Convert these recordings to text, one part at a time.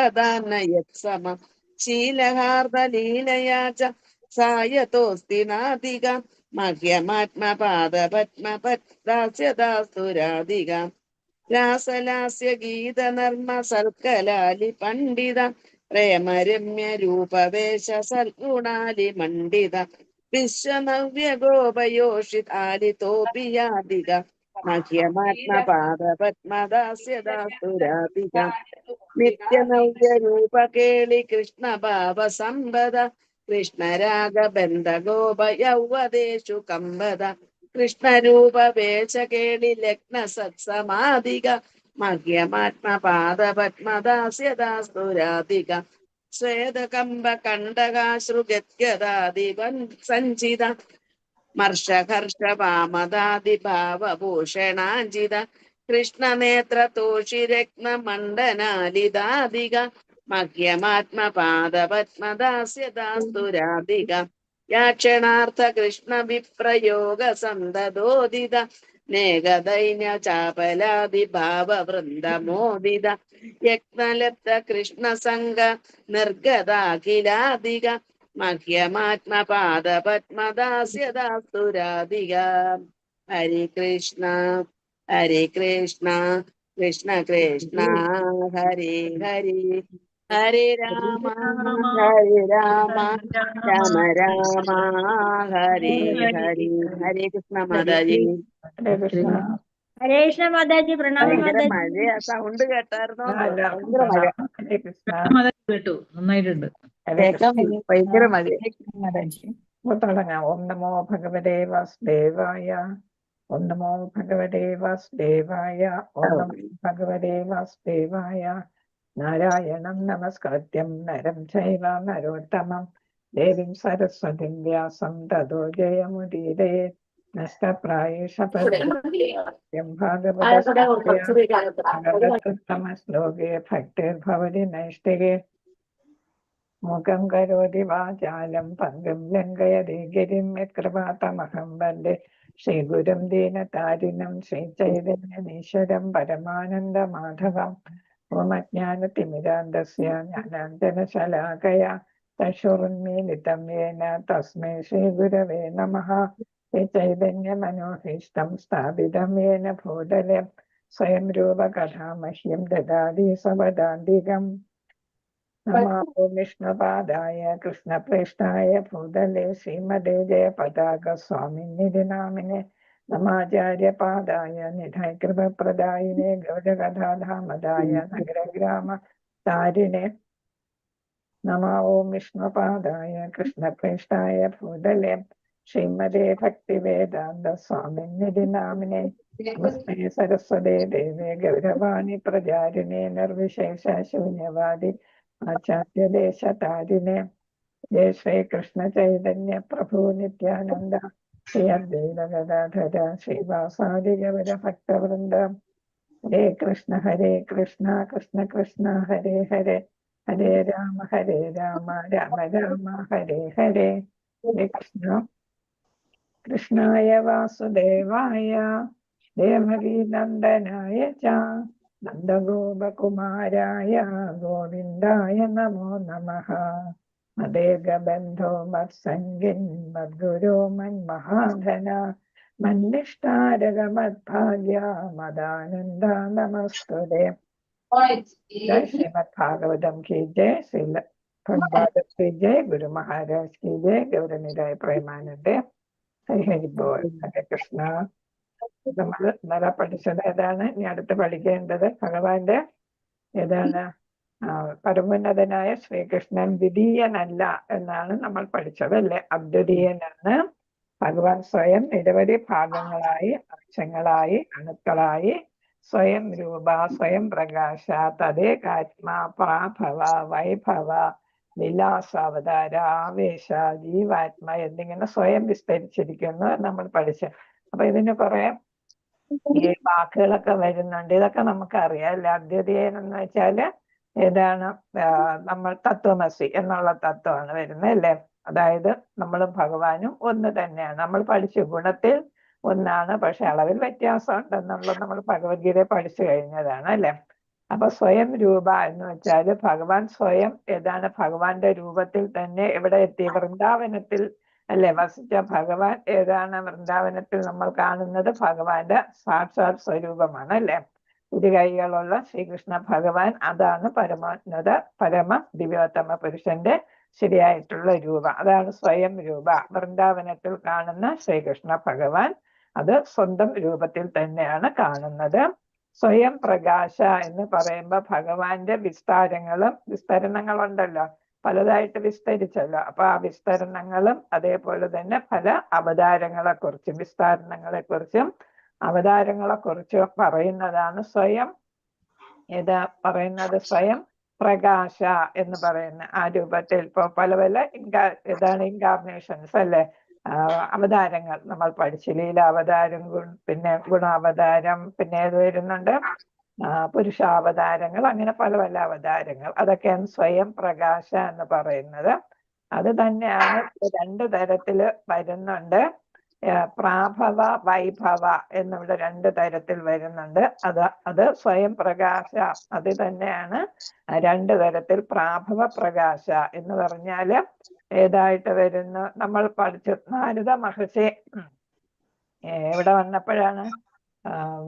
സർവദാനയത്സമ ശീലഹാർദലീലയാ ച സായതോസ്തി നാദിക മഹ്യമാത്മപാദപത്മപദ്ദാസ്യദാസ്തുരാധിക രാസലാസ്യ ഗീത നർമ്മ സൽക്കലാലി പണ്ഡിത പ്രേമരമ്യ രൂപവേശ സൽഗുണാലി മണ്ഡിത വിശ്വനവ്യ ഗോപയോഷിതാലിതോപിയാദിക മഹ്യമാത്മപാദപത്മദാസ്യദാസ്തുരാധിക നിത്യനവ്യ രൂപകേളി കൃഷ്ണ ഭാവ സമ്പദ കൃഷ്ണരാഗബന്ധ ഗോപ യൗവദേശു കമ്പദ കൃഷ്ണരൂപ വേഷകേളി ലഗ്ന സത്സമാധിക മഹ്യമാത്മപാദപത്മദാസ്യദാസ്തുരാധിക ശ്വേതകമ്പ കണ്ടകാശ്രുഗദ്ഗദാദിവൻ സഞ്ചിത മർഷഹർഷ വാമദാദിഭാവഭൂഷണാഞ്ചിത കൃഷ്ണനേത്രതോഷിരത്ന മണ്ഡനാലിദാദിക മഹ്യമാത്മപാദപത്മദാസ്യദാസ്തുരാധിക യാക്ഷണാർത്ഥ കൃഷ്ണ വിപ്രയോഗ സന്തതോദിത നേകദൈന്യ ചാപലാദിഭാവ വൃന്ദമോദിത യജ്ഞലബ്ധ കൃഷ്ണ സംഘ നിർഗതാഖിലാദിക മഹ്യമാത്മപാദപത്മദാസ്യദാസ്തുരാധിക ഹരി കൃഷ്ണ കൃഷ്ണ കൃഷ്ണ ഹരി ഹരി ഹരേ രാമ രാമ രാമ ഹരേ ഹരി. ഹരേ കൃഷ്ണ മാതാജി. ഹരേ കൃഷ്ണ മാതാജി. പ്രണാമം ഭയങ്കര മാതാജി. മഴയാ, സൗണ്ട് കേട്ടായിരുന്നോ? ഭയങ്കര മഴ കേട്ടു, നന്നായിട്ടുണ്ട്. ഭയങ്കര മഴ. തുടങ്ങാം. ഓം നമോ ഭഗവതേ വാസുദേവായ. ഓം നമോ ഭഗവതേ വാസുദേവായ. ഓം നമോ ഭഗവതേ വാസുദേവായ. നാരായണം നമസ്കൃത്യം നരം ചൈവ നരോത്തമം ദേവീം സരസ്വതിം വ്യാസം തതോ ജയമുദീരയേ. നഷ്ടപ്രായേഷ ഭാഗവതോത്തമശ്ലോകേ ഭക്തിർഭവതി നൈഷ്ഠികേ. മുഖം കരോതി വാചാലം പങ്കും ലംഘയതി ഗിരിം യത്കൃപാതമഹം വന്ദേ ശ്രീഗുരും ദീനതാരിണം ശ്രീചൈതന്യമീശ്വരം പരമാനന്ദമാധവം. ഓം അജ്ഞാനതിമിരാന്തസ്യ ജ്ഞാനാഞ്ജനശലാകയാ ചക്ഷുരുന്മീലിതം യേന തസ്മൈ ശ്രീഗുരവേ നമഃ. ചൈതന്യമനോഭീഷ്ടം സ്ഥാപിതം യേന ഭൂതലെ സ്വയം രൂപകഥാമഹ്യം ദദാതി സവദാന്തികം. നമോ വിഷ്ണുപാദായ കൃഷ്ണപ്രേഷ്ഠായ ഭൂതലെ ശ്രീമതേ ജയപതാക സ്വാമിനിധി നാമിനെ നമാചാര്യപാദായ നിധൈ കൃപപ്രദായിനെ ഗൗരകഥാധാമദായ നഗരഗ്രാമ താരിണെ. നമോ വിഷ്ണുപാദായ കൃഷ്ണപ്രേഷ്ഠായ ഭൂതലെ ശ്രീമതേ ഭക്തിവേദാന്ത സ്വാമിനിധി നാമിനെ നമസ്തേ സരസ്വതേ ദേവേ ഗൗരവാണി പ്രചാരിണേ നിർവിശേഷ ശൂന്യവാദി ആചാര്യദേശതാരിണേ. ജയ ശ്രീകൃഷ്ണ ചൈതന്യ പ്രഭു നിത്യാനന്ദ ശ്രീ അദ്വൈത ഗദാധര ശ്രീവാസാദി ഗൗര ഭക്തവൃന്ദ. ഹരേ കൃഷ്ണ കൃഷ്ണ കൃഷ്ണ ഹരേ ഹരേ ഹരേ രാമ രാമ രാമ ഹരേ ഹരേ. ഹരേ കൃഷ്ണ. കൃഷ്ണായ വാസുദേവായ ദേവകീ നന്ദനായ ച നന്ദഗോപകുമാരായ ഗോവിന്ദായ നമോ നമഃ. മദേകബന്ധോ മത്സംഗിൻ മദ്ഗുരോ മന്മഹാധന മന്നിഷ്ടാരക മദ്ഭാഗ്യ മദാനന്ദ നമസ്തുതേ. जय श्रीमद भागवतम की जय. श्रील भगवत की जय. गुरु महाराज की जय. गौरनिराय प्रेमानंद. ഹരി ഹരി ബോൾ. ഹരേ കൃഷ്ണ. നമ്മൾ ഇന്നലെ പഠിച്ചത് ഏതാണ്? ഇനി അടുത്ത് പഠിക്കേണ്ടത് ഭഗവാന്റെ ഏതാണ്? പരമോന്നതനായ ശ്രീകൃഷ്ണൻ ദ്വിതീയനല്ല എന്നാണ് നമ്മൾ പഠിച്ചത് അല്ലെ? അദ്വിതീയനാണ് ഭഗവാൻ. സ്വയം നിരവധി ഭാഗങ്ങളായി, അംശങ്ങളായി, അണുക്കളായി സ്വയം രൂപ, സ്വയം പ്രകാശ, തദേകാത്മാ, പ്രാഭവ, വൈഭവ, വിലാസ, അവതാര, ആവേശ, ജീവാത്മ എന്നിങ്ങനെ സ്വയം വിസ്തരിച്ചിരിക്കുന്നു നമ്മൾ പഠിച്ചു. അപ്പൊ ഇതിന് കുറെ ഈ വാക്കുകളൊക്കെ വരുന്നുണ്ട്. ഇതൊക്കെ നമുക്കറിയാം അല്ലെ? അദ്വിതീയൻ എന്ന് വെച്ചാല് ഏതാണ്? നമ്മൾ തത്വമസി എന്നുള്ള തത്വമാണ് വരുന്നത് അല്ലെ? അതായത് നമ്മളും ഭഗവാനും ഒന്ന് തന്നെയാണ്. നമ്മൾ പഠിച്ചു ഗുണത്തിൽ ഒന്നാണ്, പക്ഷെ അളവിൽ വ്യത്യാസം ഉണ്ടെന്നുള്ളത് നമ്മൾ ഭഗവത്ഗീത പഠിച്ചു കഴിഞ്ഞതാണ് അല്ലെ? അപ്പൊ സ്വയം രൂപ എന്ന് വെച്ചാൽ ഭഗവാൻ സ്വയം ഏതാണ് ഭഗവാന്റെ രൂപത്തിൽ തന്നെ എവിടെ എത്തി വൃന്ദാവനത്തിൽ അല്ലെ വസിച്ച ഭഗവാൻ ഏതാണ് വൃന്ദാവനത്തിൽ നമ്മൾ കാണുന്നത് ഭഗവാന്റെ സാക്ഷാത് സ്വരൂപമാണ് അല്ലെ ഇരുകൈകളുള്ള ശ്രീകൃഷ്ണ ഭഗവാൻ അതാണ് പരമോന്നത പരമ ദിവ്യോത്തമ പുരുഷന്റെ ശരിയായിട്ടുള്ള രൂപം അതാണ് സ്വയം രൂപ വൃന്ദാവനത്തിൽ കാണുന്ന ശ്രീകൃഷ്ണ ഭഗവാൻ അത് സ്വന്തം രൂപത്തിൽ തന്നെയാണ് കാണുന്നത് സ്വയം പ്രകാശ എന്ന് പറയുമ്പോൾ ഭഗവാന്റെ വിസ്തരണങ്ങളുണ്ടല്ലോ പലതായിട്ട് വിസ്തരിച്ചല്ലോ അപ്പൊ ആ വിസ്തരണങ്ങളും അതേപോലെ തന്നെ പല അവതാരങ്ങളെ കുറിച്ചും വിസ്താരണങ്ങളെ കുറിച്ചും പറയുന്നതാണ് സ്വയം ഏതാ പറയുന്നത് സ്വയം പ്രകാശ എന്ന് പറയുന്ന ആ രൂപത്തിൽ ഇപ്പൊ പല പല ഇൻകാർണേഷൻസ് അല്ലെ അവതാരങ്ങൾ നമ്മൾ പഠിച്ചു ലീലാവതാരം പിന്നെ ഗുണാവതാരം പിന്നെ ഏത് വരുന്നുണ്ട് പുരുഷാവതാരങ്ങൾ അങ്ങനെ പല പല അവതാരങ്ങൾ അതൊക്കെയാണ് സ്വയം പ്രകാശ എന്ന് പറയുന്നത് അത് തന്നെയാണ് രണ്ട് തരത്തില് വരുന്നുണ്ട് പ്രാഭവ വൈഭവ എന്നിവിടെ രണ്ട് തരത്തിൽ വരുന്നുണ്ട് അത് സ്വയം പ്രകാശ അത് തന്നെയാണ് രണ്ട് തരത്തിൽ പ്രാഭവ പ്രകാശ എന്ന് പറഞ്ഞാല് ഏതായിട്ട് വരുന്നു നമ്മൾ പഠിച്ചു നാരദ മഹർഷി എവിടെ വന്നപ്പോഴാണ്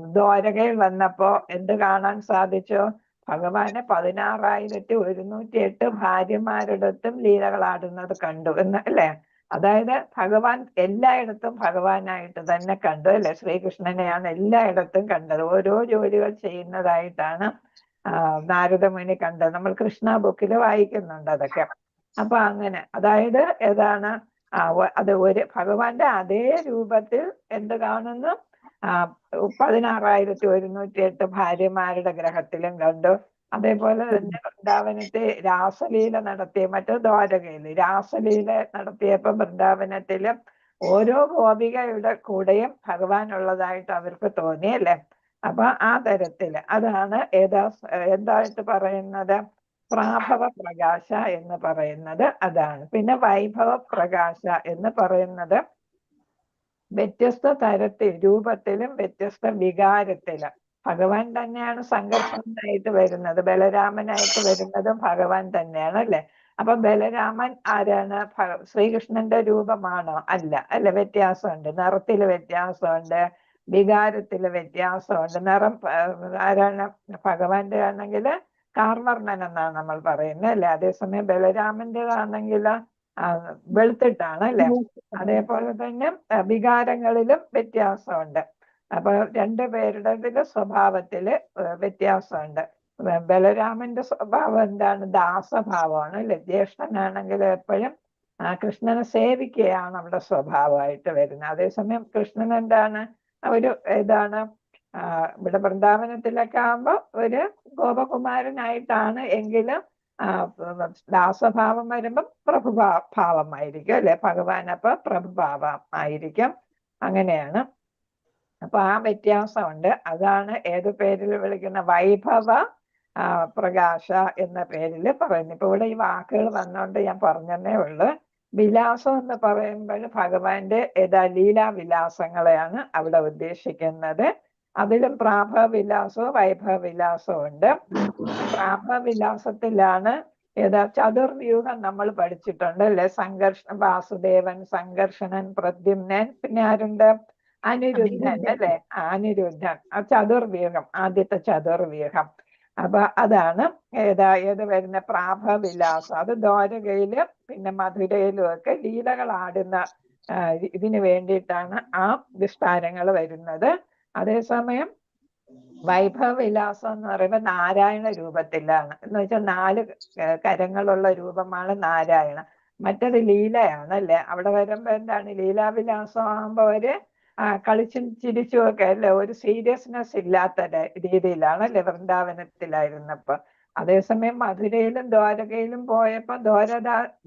ദ്വാരകയിൽ വന്നപ്പോ എന്ത് കാണാൻ സാധിച്ചു ഭഗവാനെ 16,108 ഭാര്യമാരിടത്തും ലീലകളാടുന്നത് കണ്ടു എന്ന് അല്ലെ അതായത് ഭഗവാൻ എല്ലായിടത്തും ഭഗവാനായിട്ട് തന്നെ കണ്ടു അല്ലെ ശ്രീകൃഷ്ണനെയാണ് എല്ലായിടത്തും കണ്ടത് ഓരോ ജോലികൾ ചെയ്യുന്നതായിട്ടാണ് നാരദമുനി കണ്ടത് നമ്മൾ കൃഷ്ണ ബുക്കിൽ വായിക്കുന്നുണ്ട് അതൊക്കെ അപ്പൊ അങ്ങനെ അതായത് ഏതാണ് അത് ഒരു ഭഗവാന്റെ അതേ രൂപത്തിൽ എന്ത് കാണുന്നു 16,108 ഭാര്യമാരുടെ ഗ്രഹത്തിലും കണ്ടു അതേപോലെ തന്നെ വൃന്ദാവനത്തെ രാസലീല നടത്തിയ മറ്റു ദ്വാരകയില് രാസലീല നടത്തിയപ്പോ വൃന്ദാവനത്തില് ഓരോ ഗോപികയുടെ കൂടെയും ഭഗവാൻ ഉള്ളതായിട്ട് അവർക്ക് തോന്നി അല്ലെ അപ്പൊ ആ തരത്തില് അതാണ് എന്തായിട്ട് പറയുന്നത് പ്രാഭവ പ്രകാശ എന്ന് പറയുന്നത് അതാണ് പിന്നെ വൈഭവ പ്രകാശ എന്ന് പറയുന്നത് വ്യത്യസ്ത തരത്തിൽ രൂപത്തിലും വ്യത്യസ്ത വികാരത്തിലും ഭഗവാൻ തന്നെയാണ് സംഘർഷനായിട്ട് വരുന്നത് ബലരാമനായിട്ട് വരുന്നതും ഭഗവാൻ തന്നെയാണ് അല്ലെ അപ്പൊ ബലരാമൻ ആരാണ് ശ്രീകൃഷ്ണന്റെ രൂപമാണോ അല്ല വ്യത്യാസമുണ്ട് നിറത്തില് വ്യത്യാസമുണ്ട് വികാരത്തില് വ്യത്യാസമുണ്ട് നിറം ആരാണ് ഭഗവാന്റെ ആണെങ്കിൽ കാർവർണ്ണൻ എന്നാണ് നമ്മൾ പറയുന്നത് അല്ലെ അതേസമയം ബലരാമന്റേതാണെങ്കിൽ വെളുത്തിട്ടാണ് അല്ലെ അതേപോലെ തന്നെ വികാരങ്ങളിലും വ്യത്യാസമുണ്ട് അപ്പൊ രണ്ടുപേരുടെ സ്വഭാവത്തില് വ്യത്യാസമുണ്ട് ബലരാമന്റെ സ്വഭാവം എന്താണ് ദാസഭാവമാണ് അല്ലെ ജ്യേഷ്ഠനാണെങ്കിൽ എപ്പോഴും കൃഷ്ണനെ സേവിക്കുകയാണ് അവിടെ സ്വഭാവമായിട്ട് വരുന്നത് അതേസമയം കൃഷ്ണൻ എന്താണ് ഏതാണ് ഇവിടെ വൃന്ദാവനത്തിലൊക്കെ ആകുമ്പോ ഒരു ഗോപകുമാരനായിട്ടാണ് എങ്കിലും ദാസഭാവം വരുമ്പം പ്രഭുഭാവമായിരിക്കും അല്ലെ ഭഗവാൻ അപ്പൊ പ്രഭുഭാവം ആയിരിക്കും അങ്ങനെയാണ് അപ്പൊ ആ വ്യത്യാസമുണ്ട് അതാണ് ഏത് പേരിൽ വിളിക്കുന്ന വൈഭവ പ്രകാശ എന്ന പേരിൽ പറയുന്നു ഇപ്പൊ ഇവിടെ ഈ വാക്കുകൾ വന്നോണ്ട് ഞാൻ പറഞ്ഞതേ ഉള്ളു വിലാസം എന്ന് പറയുമ്പോൾ ഭഗവാന്റെ ലീലാവിലാസങ്ങളെയാണ് അവിടെ ഉദ്ദേശിക്കുന്നത് അതിലും പ്രാഭവിലാസവും വൈഭവവിലാസവും ഉണ്ട് പ്രാഭവിലാസത്തിലാണ് ചതുർവ്യൂഹം നമ്മൾ പഠിച്ചിട്ടുണ്ട് അല്ലെ വാസുദേവൻ സംഘർഷണൻ പ്രദ്യുമ്നൻ പിന്നെ ആരുണ്ട് അനിരുദ്ധൻ അല്ലെ അനിരുദ്ധൻ ചതുർവ്യൂഹം ആദ്യത്തെ ചതുർവ്യൂഹം അപ്പൊ അതാണ് ഏത് വരുന്ന പ്രാഭവിലാസം അത് ദ്വാരകയിലും പിന്നെ മധുരയിലും ഒക്കെ ലീലകൾ ആടുന്ന ഇതിന് വേണ്ടിയിട്ടാണ് ആ വിസ്താരങ്ങൾ വരുന്നത് അതേസമയം വൈഭവവിലാസം എന്ന് പറയുമ്പോൾ നാരായണ രൂപത്തിലാണ് എന്ന് വെച്ചാൽ 4 കരങ്ങളുള്ള രൂപമാണ് നാരായണ മറ്റത് ലീലയാണ് അല്ലെ അവിടെ വരുമ്പോ എന്താണ് ലീലാവിലാസം ആകുമ്പോ കളിച്ചും ചിരിച്ചും ഒക്കെ അല്ലെ ഒരു സീരിയസ്നെസ് ഇല്ലാത്ത രീതിയിലാണ് അല്ലെ വൃന്ദാവനത്തിലായിരുന്നപ്പോ അതേസമയം മധുരയിലും ദ്വാരകയിലും പോയപ്പോ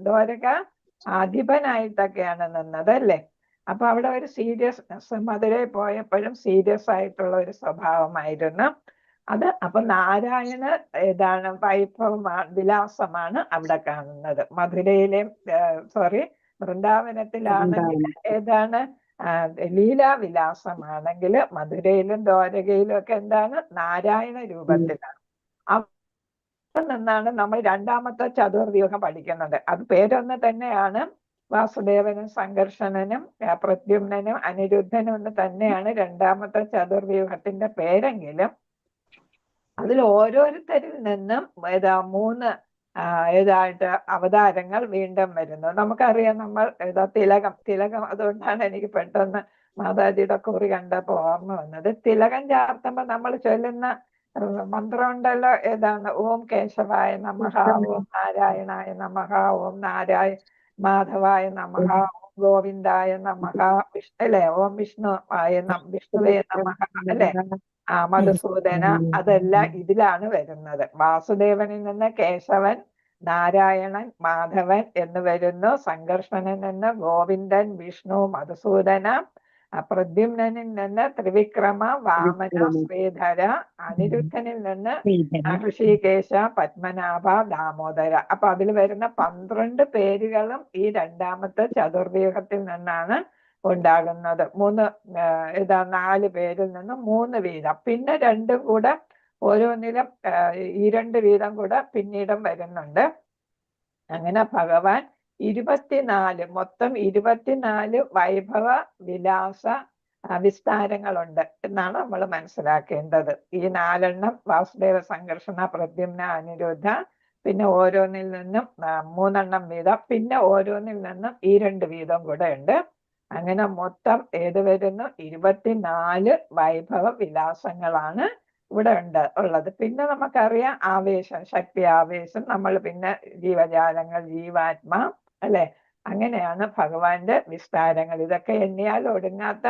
ദ്വാരക അധിപനായിട്ടൊക്കെയാണ് നിന്നത് അല്ലെ അപ്പൊ അവിടെ ഒരു സീരിയസ്നെസ് മധുരയിൽ പോയപ്പോഴും സീരിയസ് ആയിട്ടുള്ള ഒരു സ്വഭാവമായിരുന്നു അത് അപ്പൊ നാരായണ വിലാസമാണ് അവിടെ കാണുന്നത് മധുരയിലെ വൃന്ദാവനത്തിലാണെങ്കിൽ ലീലാവിലാസമാണെങ്കിൽ മധുരയിലും ദ്വാരകയിലും ഒക്കെ നാരായണ രൂപത്തിലാണ് അവിടെ നിന്നാണ് നമ്മൾ രണ്ടാമത്തെ ചതുർവ്യൂഹം പഠിക്കുന്നത്. അത് പേരൊന്ന് തന്നെയാണ്. വാസുദേവനും സംഘർഷണനും പ്രദ്യുമ്നനും അനിരുദ്ധനും എന്ന് തന്നെയാണ് രണ്ടാമത്തെ ചതുർവ്യൂഹത്തിന്റെ പേരെങ്കിലും അതിൽ ഓരോരുത്തരിൽ നിന്നും മൂന്ന് ഏതായിട്ട് അവതാരങ്ങൾ വീണ്ടും വരുന്നു. നമുക്കറിയാം, നമ്മൾ തിലകം അതുകൊണ്ടാണ് എനിക്ക് പെട്ടെന്ന് മാതാജിയുടെ കുറി കണ്ടപ്പോ ഓർമ്മ വന്നത്. തിലകം ചാർത്തുമ്പോ നമ്മൾ ചൊല്ലുന്ന മന്ത്രം ഉണ്ടല്ലോ, ഏതാണ്? ഓം കേശവായ നമഃ, ഓം നാരായണായ നമഃ, ഓം മാധവായ നമഃ, ഓം ഗോവിന്ദായ നമഃ, അല്ലെ? ഓം വിഷ്ണുവേ നമഃ, അല്ലെ? മധുസൂദന, അതെല്ലാം ഇതിലാണ് വരുന്നത്. വാസുദേവനിൽ നിന്ന് കേശവൻ, നാരായണൻ, മാധവൻ എന്ന് വരുന്നു. സംഘർഷനിൽ നിന്ന് ഗോവിന്ദൻ, വിഷ്ണു, മധുസൂദന. പ്രദ്യുമ്നനിൽ നിന്ന് ത്രിവിക്രമ, വാമന, ശ്രീധര. അനിരുദ്ധനിൽ നിന്ന് ഋഷികേശ, പത്മനാഭ, ദാമോദര. അപ്പൊ അതിൽ വരുന്ന 12 പേരുകളും ഈ രണ്ടാമത്തെ ചതുർവ്യൂഹത്തിൽ നിന്നാണ് ഉണ്ടാകുന്നത്. 4 പേരിൽ നിന്ന് 3 വീതം, പിന്നെ 2 കൂടെ ഓരോന്നിലും ഈ 2 വീതം കൂടെ പിന്നീടും വരുന്നുണ്ട്. അങ്ങനെ ഭഗവാൻ 24 മൊത്തം 24 വൈഭവ വിലാസ വിസ്താരങ്ങളുണ്ട് എന്നാണ് നമ്മൾ മനസ്സിലാക്കേണ്ടത്. ഈ 4 വാസുദേവ, സംഘർഷണ, പ്രദ്യുമ്ന, അനിരുദ്ധ, പിന്നെ ഓരോന്നിൽ നിന്നും 3 വീതം, പിന്നെ ഓരോന്നിൽ നിന്നും ഈ 2 വീതം കൂടെ ഉണ്ട്. അങ്ങനെ മൊത്തം വരുന്നു 24 വൈഭവ വിലാസങ്ങളാണ് ഇവിടെ ഉള്ളത്. പിന്നെ നമുക്കറിയാം ആവേശം, ശക്തി ആവേശം, നമ്മൾ പിന്നെ ജീവജാലങ്ങൾ, ജീവാത്മാ, അല്ലെ? അങ്ങനെയാണ് ഭഗവാന്റെ വിസ്താരങ്ങൾ. ഇതൊക്കെ എണ്ണിയാൽ ഒടുങ്ങാത്ത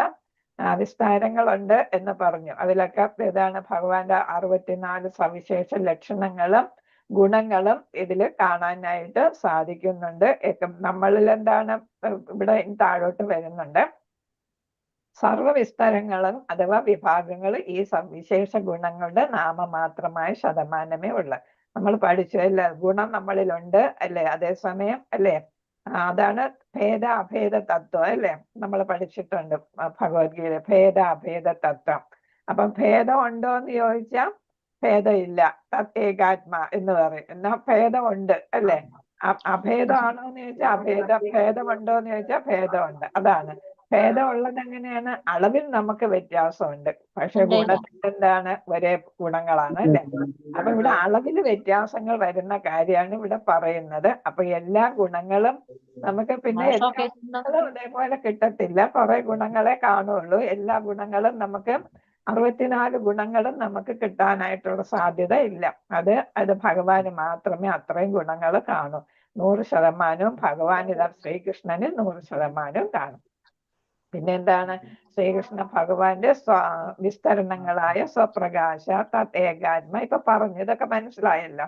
വിസ്താരങ്ങളുണ്ട് എന്ന് പറഞ്ഞു. അതിലൊക്കെ ഏതാണ് ഭഗവാന്റെ 64 സവിശേഷ ലക്ഷണങ്ങളും ഗുണങ്ങളും ഇതിൽ കാണാനായിട്ട് സാധിക്കുന്നുണ്ട്. നമ്മളിൽ എന്താണ് ഇവിടെ താഴോട്ട് വരുന്നുണ്ട്. സർവവിസ്താരങ്ങളും അഥവാ വിഭാഗങ്ങൾ ഈ വിശേഷ ഗുണങ്ങളുടെ നാമമാത്രമായ ശതമാനമേ ഉള്ളു. നമ്മൾ പഠിച്ചു അല്ലെ, ഗുണം നമ്മളിലുണ്ട് അല്ലെ? അതേസമയം അല്ലെ, അതാണ് ഭേദ അഭേദ തത്വം അല്ലെ? നമ്മൾ പഠിച്ചിട്ടുണ്ട് ഭഗവത്ഗീത, ഭേദ അഭേദ തത്വം. അപ്പം ഭേദം ഉണ്ടോ എന്ന് ചോദിച്ചാൽ ഭേദമില്ല, ഏകാത്മ എന്ന് പറയും. എന്നാ ഭേദമുണ്ട് അല്ലെ? അഭേദമാണോ എന്ന് ചോദിച്ചാൽ ഭേദമുണ്ടോ എന്ന് ചോദിച്ചാൽ ഭേദമുണ്ട്. അതാണ് ഭേദമുള്ളത്. എങ്ങനെയാണ്? അളവിൽ നമുക്ക് വ്യത്യാസമുണ്ട്, പക്ഷെ ഗുണത്തിൽ എന്താണ്? ഒരേ ഗുണങ്ങളാണ് അല്ലെ? അപ്പൊ ഇവിടെ അളവിൽ വ്യത്യാസങ്ങൾ വരുന്ന കാര്യമാണ് ഇവിടെ പറയുന്നത്. അപ്പൊ എല്ലാ ഗുണങ്ങളും നമുക്ക് പിന്നെ എല്ലാ ഗുണങ്ങളും അതേപോലെ കിട്ടത്തില്ല, കുറെ ഗുണങ്ങളെ കാണുള്ളൂ. എല്ലാ ഗുണങ്ങളും നമുക്ക് 64 ഗുണങ്ങളും നമുക്ക് കിട്ടാനായിട്ടുള്ള സാധ്യത ഇല്ല. അത് ഭഗവാന് മാത്രമേ അത്രയും ഗുണങ്ങൾ കാണൂ. 100% ഭഗവാനിത ശ്രീകൃഷ്ണന് 100% കാണും. പിന്നെ എന്താണ്? ശ്രീകൃഷ്ണ ഭഗവാന്റെ വിസ്തരണങ്ങളായ സ്വപ്രകാശ, ഏകാത്മ, ഇപ്പൊ പറഞ്ഞു, ഇതൊക്കെ മനസ്സിലായല്ലോ.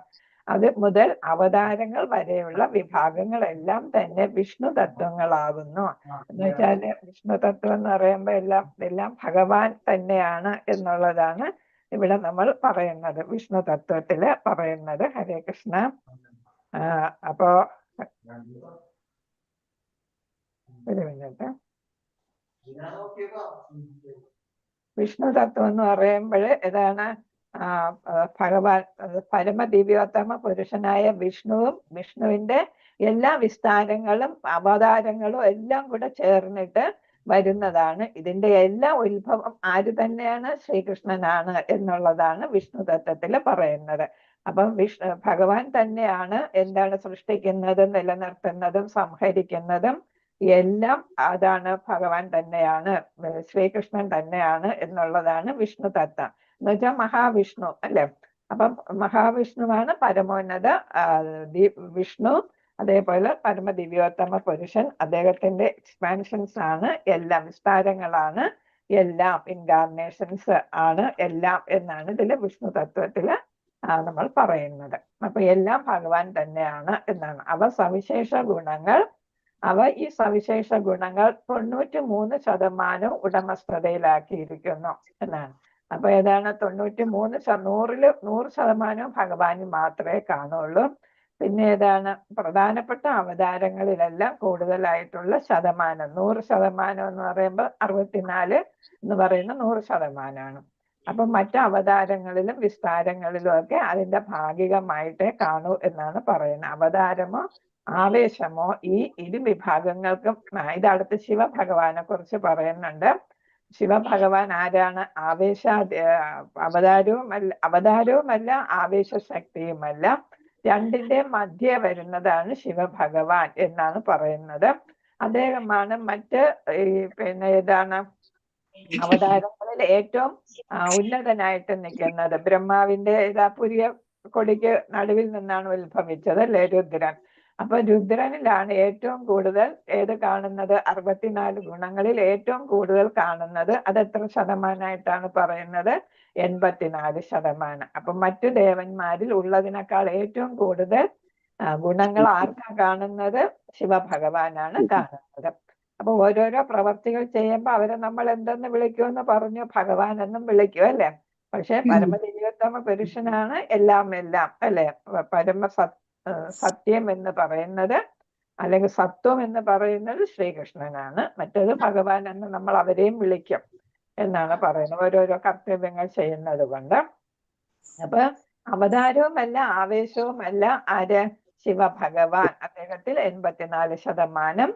അത് മുതൽ അവതാരങ്ങൾ വരെയുള്ള വിഭാഗങ്ങളെല്ലാം തന്നെ വിഷ്ണു തത്വങ്ങളാകുന്നു. എന്ന് വെച്ചാല് വിഷ്ണു തത്വം എന്ന് പറയുമ്പോ എല്ലാം ഭഗവാൻ തന്നെയാണ് എന്നുള്ളതാണ് ഇവിടെ നമ്മൾ പറയുന്നത്, വിഷ്ണു തത്വത്തില് പറയുന്നത്. ഹരേ കൃഷ്ണ. അപ്പോ ഒരു മിനിറ്റ്. വിഷ്ണു തത്വം എന്ന് പറയുമ്പോൾ ഏതാണ്? ഭഗവാൻ പരമദിവ്യോത്തമ പുരുഷനായ വിഷ്ണുവും വിഷ്ണുവിന്റെ എല്ലാ വിസ്താരങ്ങളും അവതാരങ്ങളും എല്ലാം കൂടെ ചേർന്നിട്ട് വരുന്നതാണ്. ഇതിന്റെ എല്ലാ ഉത്ഭവം ആര് തന്നെയാണ്? ശ്രീകൃഷ്ണനാണ് എന്നുള്ളതാണ് വിഷ്ണു തത്വത്തിൽ പറയുന്നത്. അപ്പം ഭഗവാൻ തന്നെയാണ് എന്താണ് സൃഷ്ടിക്കുന്നതും നിലനിർത്തുന്നതും സംഹരിക്കുന്നതും എല്ലാം. അതാണ് ഭഗവാൻ തന്നെയാണ്, ശ്രീകൃഷ്ണൻ തന്നെയാണ് എന്നുള്ളതാണ് വിഷ്ണു തത്വം. എന്ന് വെച്ചാൽ മഹാവിഷ്ണു അല്ലെ? അപ്പം മഹാവിഷ്ണുവാണ് പരമോന്നത വിഷ്ണു. അതേപോലെ പരമദിവ്യോത്തമ പുരുഷൻ, അദ്ദേഹത്തിന്റെ എക്സ്പാൻഷൻസ് ആണ് എല്ലാം, വിസ്താരങ്ങളാണ് എല്ലാം, ഇൻകാർണേഷൻസ് ആണ് എല്ലാം എന്നാണ് ഇതില് വിഷ്ണു തത്വത്തില് നമ്മൾ പറയുന്നത്. അപ്പൊ എല്ലാം ഭഗവാൻ തന്നെയാണ് എന്നാണ്. സവിശേഷ ഗുണങ്ങൾ, ഈ സവിശേഷ ഗുണങ്ങൾ 93% ഉടമസ്ഥതയിലാക്കിയിരിക്കുന്നു എന്നാണ്. അപ്പൊ ഏതാണ് 93? 100% ഭഗവാന് മാത്രമേ കാണുള്ളൂ. പിന്നെ ഏതാണ്? പ്രധാനപ്പെട്ട അവതാരങ്ങളിലെല്ലാം കൂടുതലായിട്ടുള്ള ശതമാനം, 100% എന്ന് പറയുമ്പോൾ 64 എന്ന് പറയുന്ന 100%. അപ്പൊ മറ്റു അവതാരങ്ങളിലും വിസ്താരങ്ങളിലും ഒക്കെ അതിന്റെ ഭാഗികമായിട്ടേ കാണൂ എന്നാണ് പറയുന്നത്. അവതാരമോ ആവേശമോ ഈ ഇരു വിഭാഗങ്ങൾക്കും ഇതടുത്ത് ശിവഭഗവാനെ കുറിച്ച് പറയുന്നുണ്ട്. ശിവഭഗവാൻ ആരാണ്? അവതാരവുമല്ല ആവേശശക്തിയുമല്ല, രണ്ടിന്റെ മധ്യേ വരുന്നതാണ് ശിവഭഗവാൻ എന്നാണ് പറയുന്നത്. അദ്ദേഹമാണ് മറ്റ് ഏതാണ് അവതാരങ്ങളിൽ ഏറ്റവും ഉന്നതനായിട്ട് നിൽക്കുന്നത്. ബ്രഹ്മാവിന്റെ പുരിയ കൊടിക്ക് നടുവിൽ നിന്നാണ് ഉത്ഭവിച്ചത് അല്ലെ രുദ്രൻ. അപ്പൊ രുദ്രനിലാണ് ഏറ്റവും കൂടുതൽ കാണുന്നത്? 64 ഗുണങ്ങളിൽ ഏറ്റവും കൂടുതൽ കാണുന്നത് അത് എത്ര ശതമാനമായിട്ടാണ് പറയുന്നത്? 84%. അപ്പൊ മറ്റു ദേവന്മാരിൽ ഉള്ളതിനേക്കാൾ ഏറ്റവും കൂടുതൽ ഗുണങ്ങൾ ആർക്കാ കാണുന്നത്? ശിവഭഗവാനാണ് കാണുന്നത്. അപ്പൊ ഓരോരോ പ്രവർത്തികൾ ചെയ്യുമ്പോൾ അവരെ നമ്മൾ എന്തെന്ന് വിളിക്കുമെന്ന് പറഞ്ഞു? ഭഗവാൻ എന്നും വിളിക്കും അല്ലെ. പക്ഷെ പരമദിവ്യോത്തമ പുരുഷനാണ് എല്ലാം അല്ലെ. സത്യം എന്ന് പറയുന്നത് അല്ലെങ്കിൽ സത്വം എന്ന് പറയുന്നത് ശ്രീകൃഷ്ണനാണ്. മറ്റേത് ഭഗവാൻ എന്ന് നമ്മൾ അവരെയും വിളിക്കും എന്നാണ് പറയുന്നത്, ഓരോരോ കർത്തവ്യങ്ങൾ ചെയ്യുന്നത് കൊണ്ട്. അപ്പൊ അവതാരവുമല്ല ആവേശവുമല്ല ആര്? ശിവഭഗവാൻ. അദ്ദേഹത്തിൽ 84%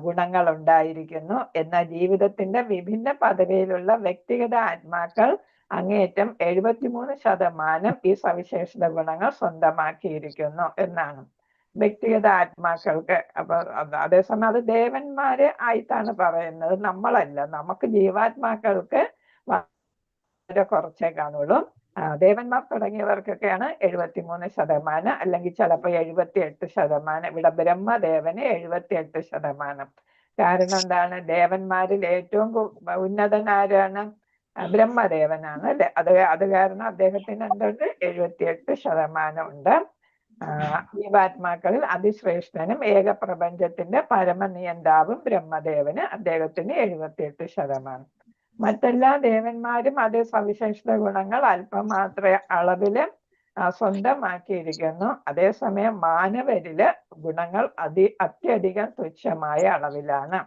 ഗുണങ്ങൾ ഉണ്ടായിരിക്കുന്നു. എന്നാൽ ജീവിതത്തിന്റെ വിഭിന്ന പദവിയിലുള്ള വ്യക്തിഗത ആത്മാക്കൾ അങ്ങേയറ്റം 73% ഈ സവിശേഷത ഗുണങ്ങൾ സ്വന്തമാക്കിയിരിക്കുന്നു എന്നാണ് വ്യക്തിഗത ആത്മാക്കൾക്ക്. അപ്പൊ അതേസമയം അത് ദേവന്മാരെ ആയിട്ടാണ് പറയുന്നത്, നമ്മളല്ല. നമുക്ക് ജീവാത്മാക്കൾക്ക് വളരെ കുറച്ചേ കാണുള്ളൂ. ദേവന്മാർ തുടങ്ങിയവർക്കൊക്കെയാണ് 73%, അല്ലെങ്കിൽ ചിലപ്പോൾ 78%. ഇവിടെ ബ്രഹ്മദേവന് 78%. കാരണം എന്താണ്? ദേവന്മാരിൽ ഏറ്റവും ഉന്നതനാരാണ്? ബ്രഹ്മദേവനാണ് അല്ലെ. അത് കാരണം അദ്ദേഹത്തിന് എന്തുണ്ട്? 78% ഉണ്ട്. ജീവാത്മാക്കളിൽ അതിശ്രേഷ്ഠനും ഏകപ്രപഞ്ചത്തിന്റെ പരമനിയന്താവും ബ്രഹ്മദേവന്, അദ്ദേഹത്തിന് 78%. മറ്റെല്ലാ ദേവന്മാരും അതേ സവിശേഷത ഗുണങ്ങൾ അല്പം മാത്രമേ അളവില് സ്വന്തമാക്കിയിരിക്കുന്നു. അതേസമയം മാനവരില് ഗുണങ്ങൾ അത്യധികം തുച്ഛമായ അളവിലാണ്.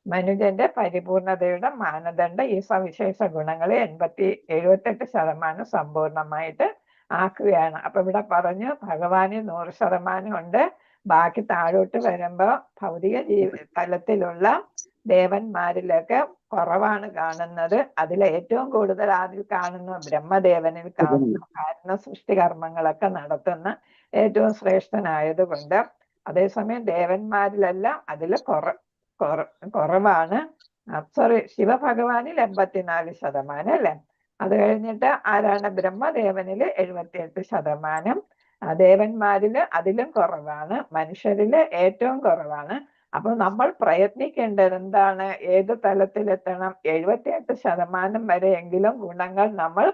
മനുഷ്യന്റെ പരിപൂർണതയുടെ മാനദണ്ഡം ഈ സവിശേഷ ഗുണങ്ങളെ 78% സമ്പൂർണമായിട്ട് ആക്കുകയാണ്. അപ്പൊ ഇവിടെ പറഞ്ഞു ഭഗവാന് 100% ഉണ്ട്. ബാക്കി താഴോട്ട് വരുമ്പോ ഭൗതിക തലത്തിലുള്ള ദേവന്മാരിലൊക്കെ കുറവാണ് കാണുന്നത്. അതിൽ ഏറ്റവും കൂടുതൽ അതിൽ കാണുന്നു ബ്രഹ്മദേവനിൽ കാണുന്നു. കാരണം സൃഷ്ടികർമ്മങ്ങളൊക്കെ നടത്തുന്ന ഏറ്റവും ശ്രേഷ്ഠനായത് കൊണ്ട്. അതേസമയം ദേവന്മാരിലെല്ലാം അതിൽ കുറവാണ്. ശിവഭഗവാനിൽ 84% അല്ലെ. അത് കഴിഞ്ഞിട്ട് ആരാണ്? ബ്രഹ്മദേവനില് 78%. ദേവന്മാരില് അതിലും കുറവാണ്. മനുഷ്യരില് ഏറ്റവും കുറവാണ്. അപ്പൊ നമ്മൾ പ്രയത്നിക്കേണ്ടത് എന്താണ്? ഏത് തലത്തിലെത്തണം? 78% വരെയെങ്കിലും ഗുണങ്ങൾ നമ്മൾ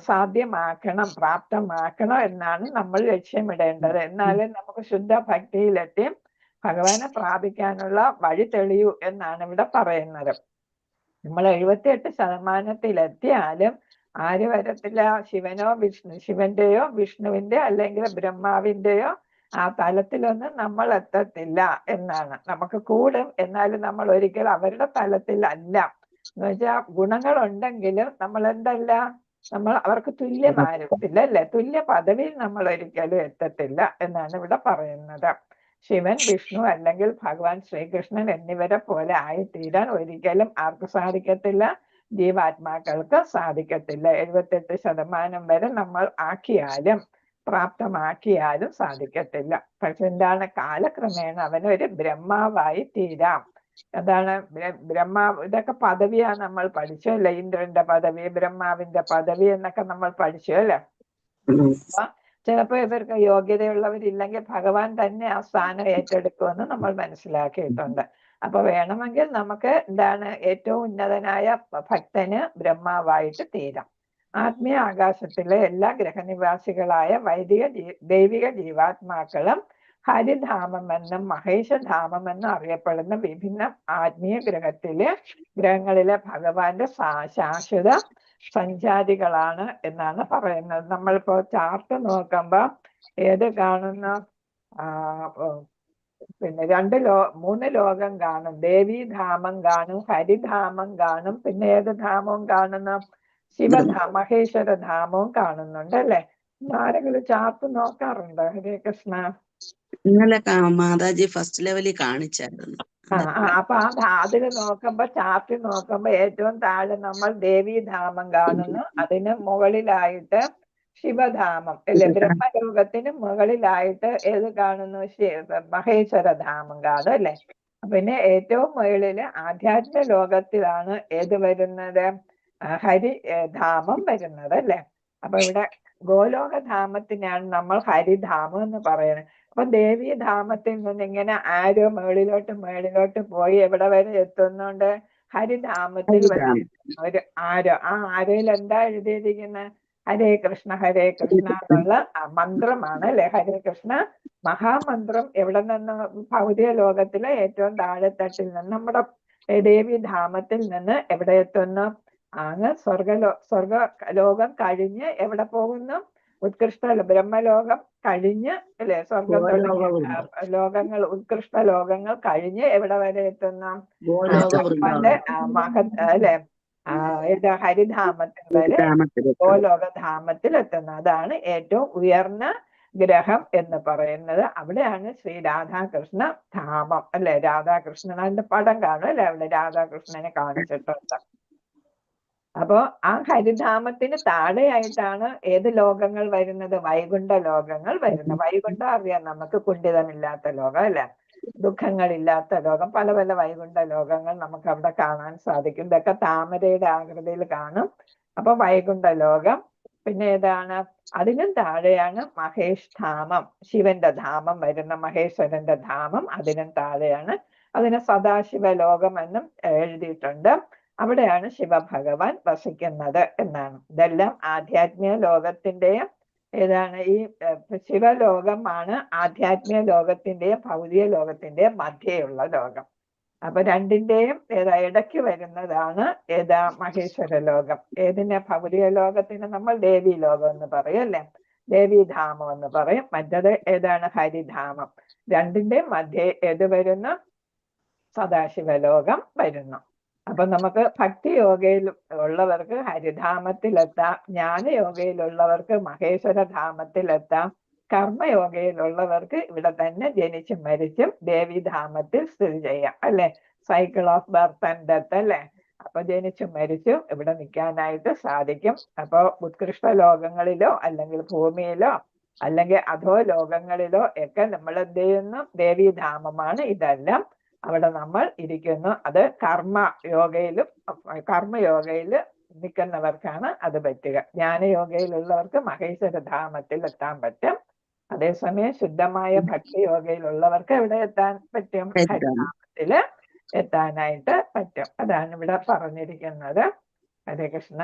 സാധ്യമാക്കണം, പ്രാപ്തമാക്കണം എന്നാണ് നമ്മൾ ലക്ഷ്യമിടേണ്ടത്. എന്നാലേ നമുക്ക് ശുദ്ധ ഭക്തിയിലെത്തി ഭഗവാനെ പ്രാപിക്കാനുള്ള വഴി തെളിയൂ എന്നാണ് ഇവിടെ പറയുന്നത്. നമ്മൾ 78%-ലെത്തിയാലും ആര് വരത്തില്ല? ശിവന്റെയോ വിഷ്ണുവിന്റെ അല്ലെങ്കിൽ ബ്രഹ്മാവിന്റെയോ ആ തലത്തിലൊന്നും നമ്മൾ എത്തത്തില്ല എന്നാണ്. നമുക്ക് കൂടും, എന്നാലും നമ്മൾ ഒരിക്കലും അവരുടെ തലത്തിലല്ല. എന്ന് വെച്ചാൽ ഗുണങ്ങൾ ഉണ്ടെങ്കിലും നമ്മൾ നമ്മൾ അവർക്ക് തുല്യമാരത്തില്ല അല്ലെ. തുല്യ പദവിയിൽ നമ്മൾ ഒരിക്കലും എത്തത്തില്ല എന്നാണ് ഇവിടെ പറയുന്നത്. ശിവൻ, വിഷ്ണു അല്ലെങ്കിൽ ഭഗവാൻ ശ്രീകൃഷ്ണൻ എന്നിവരെ പോലെ ആയിത്തീരാൻ ഒരിക്കലും ആർക്ക് സാധിക്കത്തില്ല? ജീവാത്മാക്കൾക്ക് സാധിക്കത്തില്ല. 78% വരെ നമ്മൾ ആക്കിയാലും പ്രാപ്തമാക്കിയാലും സാധിക്കത്തില്ല. പക്ഷെ എന്താണ്? കാലക്രമേണ അവനൊരു ബ്രഹ്മാവായി തീരാം. അതാണ് ബ്രഹ്മാവ്. ഇതൊക്കെ പദവിയാണ് നമ്മൾ പഠിച്ചു അല്ലെ. ഇന്ദ്രന്റെ പദവി, ബ്രഹ്മാവിന്റെ പദവി എന്നൊക്കെ നമ്മൾ പഠിച്ചു അല്ലെ. ചിലപ്പോ ഇവർക്ക് യോഗ്യതയുള്ളവരില്ലെങ്കിൽ ഭഗവാൻ തന്നെ ആ സ്ഥാനം ഏറ്റെടുക്കുമെന്ന് നമ്മൾ മനസ്സിലാക്കിയിട്ടുണ്ട്. അപ്പൊ വേണമെങ്കിൽ നമുക്ക് എന്താണ്? ഏറ്റവും ഉന്നതനായ ഭക്തന് ബ്രഹ്മാവായിട്ട് തീരാം. ആത്മീയ ആകാശത്തിലെ എല്ലാ ഗ്രഹനിവാസികളായ ദൈവിക ജീവാത്മാക്കളും ഹരിധാമമെന്നും മഹേശധാമമെന്നും അറിയപ്പെടുന്ന വിഭിന്ന ആത്മീയ ഗ്രഹങ്ങളിലെ ഭഗവാന്റെ ശാശ്വത സഞ്ചാരികളാണ് എന്നാണ് പറയുന്നത്. നമ്മളിപ്പോ ചാർട്ട് നോക്കുമ്പോ ഏത് കാണുന്നു? പിന്നെ 3 ലോകം കാണും. ദേവീധാമം കാണും, ഹരിധാമം കാണും, പിന്നെ ഏത് ധാമവും കാണുന്നു? മഹേശ്വര ധാമവും കാണുന്നുണ്ട് അല്ലെ. ആരെങ്കിലും ചാർട്ട് നോക്കാറുണ്ടോ? ഹരേ കൃഷ്ണ. ഇന്നലെ മാതാജി ഫസ്റ്റ് ലെവലിൽ കാണിച്ചായിരുന്നു. അപ്പൊ അതിൽ നോക്കുമ്പോ ചാർട്ടിൽ നോക്കുമ്പോ ഏറ്റവും താഴെ നമ്മൾ ദേവീധാമം കാണുന്നു. അതിന് മുകളിലായിട്ട് ശിവധാമം അല്ലെ, ബ്രഹ്മലോകത്തിന് മുകളിലായിട്ട് ഏത് കാണുന്നു? മഹേശ്വരധാമം കാണും അല്ലെ. പിന്നെ ഏറ്റവും മുകളില് ആധ്യാത്മിക ലോകത്തിലാണ് ഏത് വരുന്നത്? ഹരിധാമം വരുന്നത് അല്ലെ. അപ്പൊ ഇവിടെ ഗോലോകധാമത്തിനാണ് നമ്മൾ ഹരിധാമം എന്ന് പറയുന്നത്. അപ്പൊ ദേവീധാമത്തിൽ നിന്ന് ഇങ്ങനെ ആരോ മേളിലോട്ട് പോയി എവിടെ വരെ എത്തുന്നുണ്ട്? ഹരിധാമത്തിൽ വരെ ഒരു ആരോ. ആ ആരോയിൽ എന്താ എഴുതിയിരിക്കുന്നത്? ഹരേ കൃഷ്ണ എന്നുള്ള മന്ത്രമാണ് അല്ലെ. ഹരേ കൃഷ്ണ മഹാമന്ത്രം എവിടെ നിന്ന്? ഭൗതിക ലോകത്തിലെ ഏറ്റവും താഴെത്തട്ടിൽ നിന്ന് നമ്മുടെ ദേവീധാമത്തിൽ നിന്ന് എവിടെ എത്തുന്നു? അങ്ങ് സ്വർഗലോകം കഴിഞ്ഞ് എവിടെ പോകുന്നു? ഉത്കൃഷ്ട ബ്രഹ്മലോകം കഴിഞ്ഞ് അല്ലെ, സ്വർഗം ലോകങ്ങൾ, ഉത്കൃഷ്ട ലോകങ്ങൾ കഴിഞ്ഞ് എവിടെ വരെ എത്തുന്ന? അല്ലെ ഹരിധാമത്തിൽ വരെ, ഗോലോകധാമത്തിൽ എത്തുന്ന. അതാണ് ഏറ്റവും ഉയർന്ന ഗ്രഹം എന്ന് പറയുന്നത്. അവിടെയാണ് ശ്രീ രാധാകൃഷ്ണ ധാമം അല്ലെ. രാധാകൃഷ്ണൻ അതിന്റെ പടം കാണും അല്ലെ, അവിടെ രാധാകൃഷ്ണനെ കാണിച്ചിട്ടുണ്ട്. അപ്പോ ആ ഹരിധാമത്തിന് താഴെയായിട്ടാണ് ഏത് ലോകങ്ങൾ വരുന്നത്? വൈകുണ്ഠ ലോകങ്ങൾ വരുന്നത്. വൈകുണ്ഠം അറിയാം നമുക്ക്, കുണ്ഠിതമില്ലാത്ത ലോകം അല്ലെ, ദുഃഖങ്ങളില്ലാത്ത ലോകം. പല പല വൈകുണ്ഠ ലോകങ്ങൾ നമുക്ക് അവിടെ കാണാൻ സാധിക്കും. ഇതൊക്കെ താമരയുടെ ആകൃതിയിൽ കാണും. അപ്പൊ വൈകുണ്ഠ ലോകം. പിന്നെ ഏതാണ്? അതിനും താഴെയാണ് മഹേഷ് ധാമം, ശിവന്റെ ധാമം വരുന്ന മഹേശ്വരന്റെ ധാമം. അതിനും താഴെയാണ്. അതിന് സദാശിവ ലോകം എന്നും എഴുതിയിട്ടുണ്ട്. അവിടെയാണ് ശിവഭഗവാൻ വസിക്കുന്നത് എന്നാണ്. ഇതെല്ലാം ആധ്യാത്മിക ലോകത്തിന്റെയും ഏതാണ്? ഈ ശിവലോകമാണ് ആധ്യാത്മിക ലോകത്തിന്റെയും ഭൗതിക ലോകത്തിന്റെയും മധ്യയുള്ള ലോകം. അപ്പൊ രണ്ടിന്റെയും ഇടയ്ക്ക് വരുന്നതാണ് ഏതാ? മഹേശ്വര ലോകം. ഏതിനെ? ഭൗതിക ലോകത്തിന് നമ്മൾ ദേവി ലോകം എന്ന് പറയും അല്ലെ, ദേവീധാമം എന്ന് പറയും. മറ്റത് ഏതാണ്? ഹരിധാമം. രണ്ടിന്റെയും മധ്യേ ഏത് വരുന്നു? സദാശിവലോകം വരുന്നു. അപ്പൊ നമുക്ക് ഭക്തി യോഗയിൽ ഉള്ളവർക്ക് ഹരിധാമത്തിലെത്താം, ജ്ഞാനയോഗയിലുള്ളവർക്ക് മഹേശ്വര ധാമത്തിലെത്താം, കർമ്മയോഗയിലുള്ളവർക്ക് ഇവിടെ തന്നെ ജനിച്ചും മരിച്ചും ദേവീധാമത്തിൽ സ്ഥിതി ചെയ്യാം അല്ലെ. Cycle of birth and death അല്ലെ. അപ്പൊ ജനിച്ചും മരിച്ചും ഇവിടെ നിൽക്കാനായിട്ട് സാധിക്കും. അപ്പൊ ഉത്കൃഷ്ട ലോകങ്ങളിലോ അല്ലെങ്കിൽ ഭൂമിയിലോ അല്ലെങ്കിൽ അധോ ലോകങ്ങളിലോ ഒക്കെ നമ്മൾ എന്ത് ചെയ്യുന്നു? ദേവീധാമമാണ് ഇതെല്ലാം. അവിടെ നമ്മൾ ഇരിക്കുന്നു. അത് കർമ്മയോഗയിൽ നിൽക്കുന്നവർക്കാണ് അത് പറ്റുക. ജ്ഞാനയോഗയിലുള്ളവർക്ക് മഹേശ്വര ധാമത്തിൽ എത്താൻ പറ്റും. അതേസമയം ശുദ്ധമായ ഭക്തിയോഗയിലുള്ളവർക്ക് എവിടെ എത്താൻ പറ്റും? ഹരിധാമത്തില് എത്താനായിട്ട് പറ്റും. അതാണ് ഇവിടെ പറഞ്ഞിരിക്കുന്നത്. ഹരേ കൃഷ്ണ.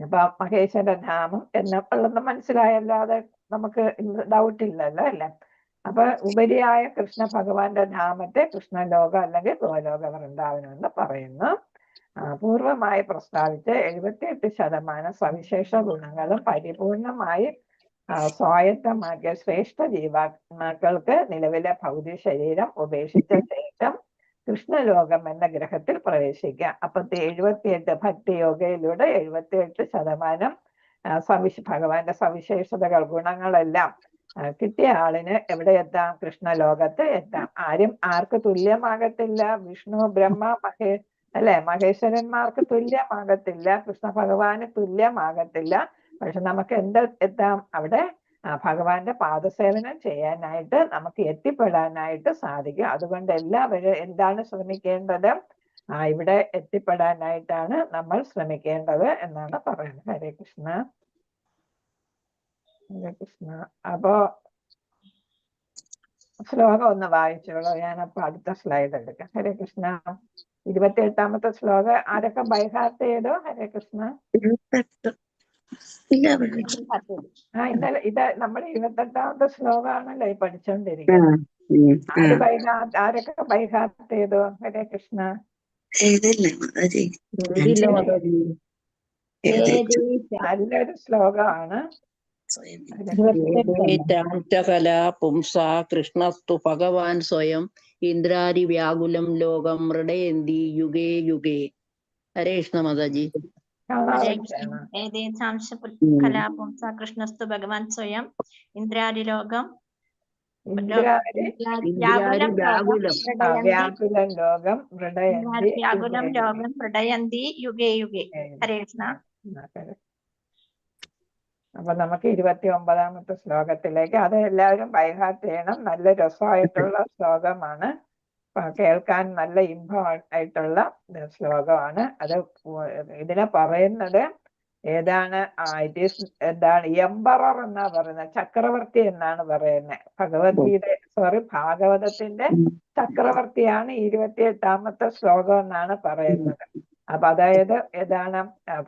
അപ്പൊ മഹേശ്വര ധാമം എന്നുള്ളത് മനസ്സിലായല്ലാതെ നമുക്ക് ഡൗട്ട് ഇല്ലല്ലോ അല്ലെ. അപ്പൊ ഉപരിയായ കൃഷ്ണ ഭഗവാന്റെ ധാമത്തെ കൃഷ്ണലോകം അല്ലെങ്കിൽ ഗോലോക വൃന്ദാവനം എന്ന് പറയുന്നു. പൂർവമായി പ്രസ്താവിച്ച 78% സവിശേഷ ഗുണങ്ങളും പരിപൂർണമായി സ്വായത്തമാക്കിയ ശ്രേഷ്ഠ ജീവാത്മാക്കൾക്ക് നിലവിലെ ഭൗതിക ശരീരം ഉപേക്ഷിച്ച ശേഷം കൃഷ്ണലോകം എന്ന ഗ്രഹത്തിൽ പ്രവേശിക്കാം. അപ്പൊ 78 ഭക്തിയോഗയിലൂടെ 78% ഭഗവാന്റെ സവിശേഷതകൾ, ഗുണങ്ങളെല്ലാം കിട്ടിയ ആളിന് എവിടെ എത്താം? കൃഷ്ണലോകത്ത് എത്താം. ആർക്ക് തുല്യമാകത്തില്ല? വിഷ്ണു, ബ്രഹ്മ, മഹേശ്വരന്മാർക്ക് തുല്യമാകത്തില്ല, കൃഷ്ണ ഭഗവാന് തുല്യമാകത്തില്ല. പക്ഷെ നമുക്ക് എത്താം? അവിടെ ഭഗവാന്റെ പാദസേവനം ചെയ്യാനായിട്ട് നമുക്ക് എത്തിപ്പെടാനായിട്ട് സാധിക്കും. അതുകൊണ്ട് എല്ലാവരും എന്താണ് ശ്രമിക്കേണ്ടത്? ഇവിടെ എത്തിപ്പെടാനായിട്ടാണ് നമ്മൾ ശ്രമിക്കേണ്ടത് എന്നാണ് പറയുന്നത്. ഹരേ കൃഷ്ണ. ഹരേ കൃഷ്ണ. അപ്പോ ശ്ലോകം ഒന്ന് വായിച്ചോളൂ. ഞാനപ്പോ അടുത്ത സ്ലൈഡ് എടുക്കാം. ഹരേ കൃഷ്ണ. 28ാമത്തെ ശ്ലോകം ആരൊക്കെ ബൈഹാർട്ട് ചെയ്തോ? ഹരേ കൃഷ്ണ. ഇന്നലെ ഇത് നമ്മുടെ 28ാമത്തെ ശ്ലോകമാണല്ലോ ഈ പഠിച്ചോണ്ടിരിക്കുന്നത്. ആരൊക്കെ ബൈഹാർട്ട് ചെയ്തോ? ഹരേ കൃഷ്ണ. നല്ലൊരു ശ്ലോകമാണ്. പുംസാ കൃഷ്ണസ്തു ഭഗവാൻ സ്വയം ഇന്ദ്രാരി വ്യാകുലം ലോകം മൃഡയന്തി യുഗേ യുഗേ. ഹരേ കൃഷ്ണ മാതാജി. കാളാവസ്ഥയാണ്. കലാപുംസ കൃഷ്ണസ്തു ഭഗവാൻ സ്വയം ഇന്ദ്രാരിലോകം ഇന്ദ്രാരി വ്യാകുലം ലോകം വ്യാകുലം ലോകം മൃഡയന്തി വ്യാകുലം ലോകം പ്രടയന്തി യുഗേ യുഗേ. ഹരേ കൃഷ്ണ. അപ്പൊ നമുക്ക് 29ാമത്തെ ശ്ലോകത്തിലേക്ക്, അത് എല്ലാവരും ബൈഹാർട്ട് ചെയ്യണം. നല്ല രസമായിട്ടുള്ള ശ്ലോകമാണ്, കേൾക്കാൻ നല്ല ഇമ്പമായിട്ടുള്ള ശ്ലോകമാണ്. അത് ഇതിനെ പറയുന്നത് ഏതാണ്? എന്താണ്? എംബറർ എന്നാ പറയുന്നത്, ചക്രവർത്തി എന്നാണ് പറയുന്നത്. ഭാഗവതത്തിന്റെ ചക്രവർത്തിയാണ് 28ാമത്തെ ശ്ലോകം എന്നാണ് പറയുന്നത്. അപ്പൊ അതായത് ഏതാണ്?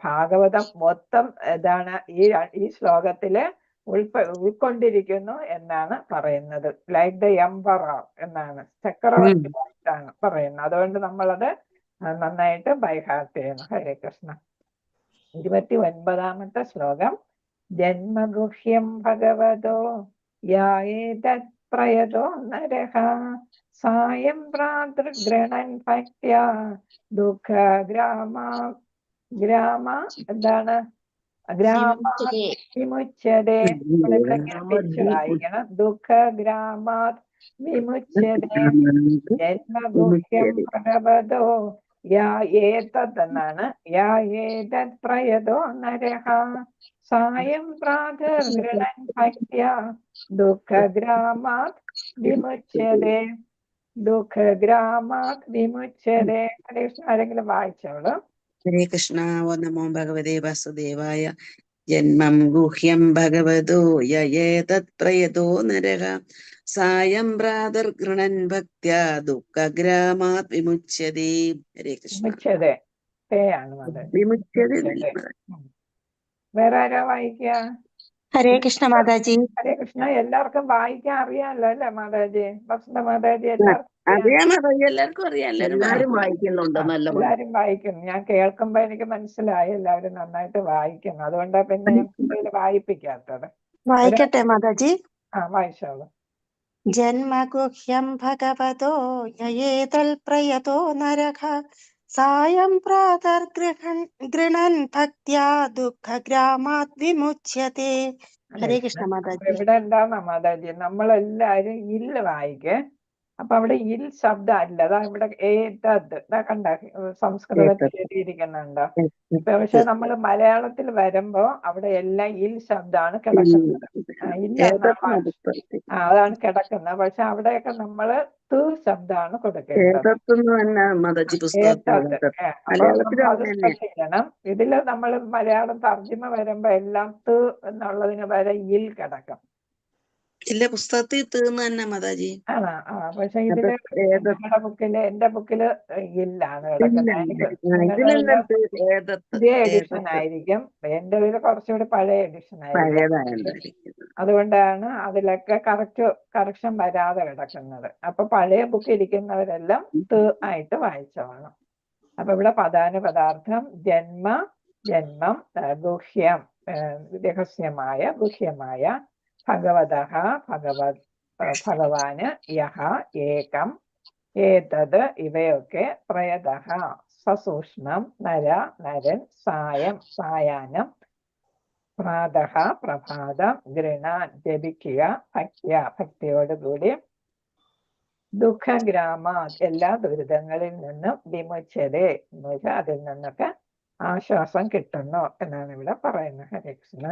ഭാഗവതം മൊത്തം ഏതാണ് ഈ ശ്ലോകത്തില് ഉൾക്കൊണ്ടിരിക്കുന്നു എന്നാണ് പറയുന്നത്. ലൈക്ക് ദ എംബറർ എന്നാണ്, ചക്രവർത്തിയായിട്ടാണ് പറയുന്നത്. അതുകൊണ്ട് നമ്മളത് നന്നായിട്ട് ബൈഹാർട്ട് ചെയ്യണം. ഹരേ കൃഷ്ണ. 29ാമത്തെ ശ്ലോകം. ജന്മഗുഹ്യം ഭഗവതോ യായേതത് പ്രയതോ നരഃ സായം പ്രാതൃഗൃണൻ ഭക്ത്യാ ദുഃഖ എന്താണ്? വിമുച്യതേ. വായിക്കണം. ദുഃഖ ഗ്രാമാത് വിമുച്യതേ. ജന്മഗുഹ്യം ഭഗവതോ യായേതത് എന്നാണ്. യായേതത് പ്രയതോ നരഃ സായം പ്രാതൃഗൃണൻ ഭക്ത്യാ ദുഃഖഗ്രാമാത് വിമുച്യതേ. ദുഃഖഗ്രാമാത് വിമുച്യതേ. ആരെങ്കിലും വായിച്ചോളൂ. ഹരേ കൃഷ്ണ. ഓ നമോ ഭഗവതേ വാസുദേവായ. ജന്മം ഗുഹ്യം ഭഗവതോ യേതത് പ്രയതോ നരഃ സായം പ്രാതർഗൃണൻ ഭക്ത്യാ ദുഃഖഗ്രാമാത് വിമുച്യതേ. ഹരേ കൃഷ്ണ. വിമുച്യതേ ആണ് അത്. വിമുച്യതേ. വേറെ ആരാ വായിക്കുക? ഹരേ കൃഷ്ണ മാതാജി. ഹരേ കൃഷ്ണ. എല്ലാവർക്കും വായിക്കാൻ അറിയാമല്ലോ അല്ലേ മാതാജി? വസന്ത മാതാജി എല്ലാവർക്കും എല്ലാവർക്കും അറിയാം. എല്ലാരും വായിക്കുന്നുണ്ട് നല്ലപോലെ. എല്ലാരും വായിക്കുന്നു. ഞാൻ കേൾക്കുമ്പോ എനിക്ക് മനസ്സിലായി എല്ലാവരും നന്നായിട്ട് വായിക്കുന്നു. അതുകൊണ്ടാ പിന്നെ ഞാൻ വായിപ്പിക്കാത്തത്. വായിക്കട്ടെ മാതാജി. വായിച്ചോളൂ. ജന്മഗുഹ്യം ഭഗവതോ യേതൽ പ്രയതോ നരഃ സായം പ്രാതർഗൃണൻ ഭക്ത്യാ ദുഃഖഗ്രാമാത് വിമുച്യതേ. ഹരേ കൃഷ്ണ മാതാജി. ഇവിടെ എന്താന്നാ മാതാജി, നമ്മളെല്ലാരും ഇല്ല വായിക്കേ. അപ്പൊ അവിടെ ഇൽ ശബ്ദം അല്ല. അതാ ഇവിടെ ഏതത് കണ്ട സംസ്കൃതത്തിൽ എഴുതിയിരിക്കുന്നുണ്ടോ? പക്ഷെ നമ്മൾ മലയാളത്തിൽ വരുമ്പോ അവിടെ എല്ലാം ഇൽ ശബ്ദമാണ് കിടക്കുന്നത്. അതാണ് കിടക്കുന്നത്. പക്ഷെ അവിടെയൊക്കെ നമ്മള് തു ശബ്ദമാണ് കൊടുക്കേണ്ടത്. ചെയ്യണം. ഇതില് നമ്മൾ മലയാളം തർജ്ജിമ വരുമ്പോ എല്ലാം തു എന്നുള്ളതിന് വരെ ഇൽ കിടക്കും. ഇല്ല, പുസ്തകത്തിൽ തീർന്നു തന്നെ മാതാജി. ആണോ? പക്ഷെ ഇതില് എന്റെ ബുക്കില് ഇല്ലാണ് കിടക്കുന്നത്. പുതിയ എഡിഷൻ ആയിരിക്കും. എന്റെ ഇതിൽ കുറച്ചുകൂടി പഴയ എഡിഷൻ ആയിരിക്കും. അതുകൊണ്ടാണ് അതിലൊക്കെ കറക്ഷൻ വരാതെ കിടക്കുന്നത്. അപ്പൊ പഴയ ബുക്ക് ഇരിക്കുന്നവരെല്ലാം ആയിട്ട് വായിച്ചോണം. അപ്പൊ ഇവിടെ പദാനുപദാർത്ഥം ജന്മം ഗുഹ്യം ഗുഹ്യമായ ഭഗവതഃ ഭഗവാന് യഹ ഏകം ഏതത് ഇവയൊക്കെ പ്രയതഃ സസൂക്ഷ്മം നരൻ സായാഹ്നം പ്രാതഃ പ്രഭാതം ഗൃണാൻ ജപിക്കുക ഭക്തിയോടുകൂടി ദുഃഖഗ്രാമാ എല്ലാ ദുരിതങ്ങളിൽ നിന്നും വിമുച്യതേ അതിൽ നിന്നൊക്കെ ആശ്വാസം കിട്ടുന്നു എന്നാണ് ഇവിടെ പറയുന്നത്. ഹരേ കൃഷ്ണ.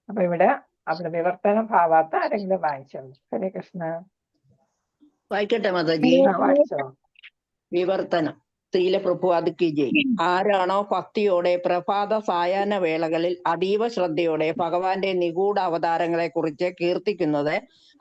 അപ്പൊ ഇവിടെ അവിടെ വിവർത്തനം ഭാവാത്ത ആരെങ്കിലും വായിച്ചോളൂ. ഹരേ കൃഷ്ണ. വായിക്കട്ടെ മാതാജി. വായിച്ചോ. വിവർത്തനം. ശ്രീല പ്രഭുപാദ് കി ജയ്. ആരാണോ ഭക്തിയോടെ പ്രഭാത സായാഹ്ന വേളകളിൽ അതീവ ശ്രദ്ധയോടെ ഭഗവാന്റെ നിഗൂഢ അവതാരങ്ങളെ കുറിച്ച് കീർത്തിക്കുന്നത്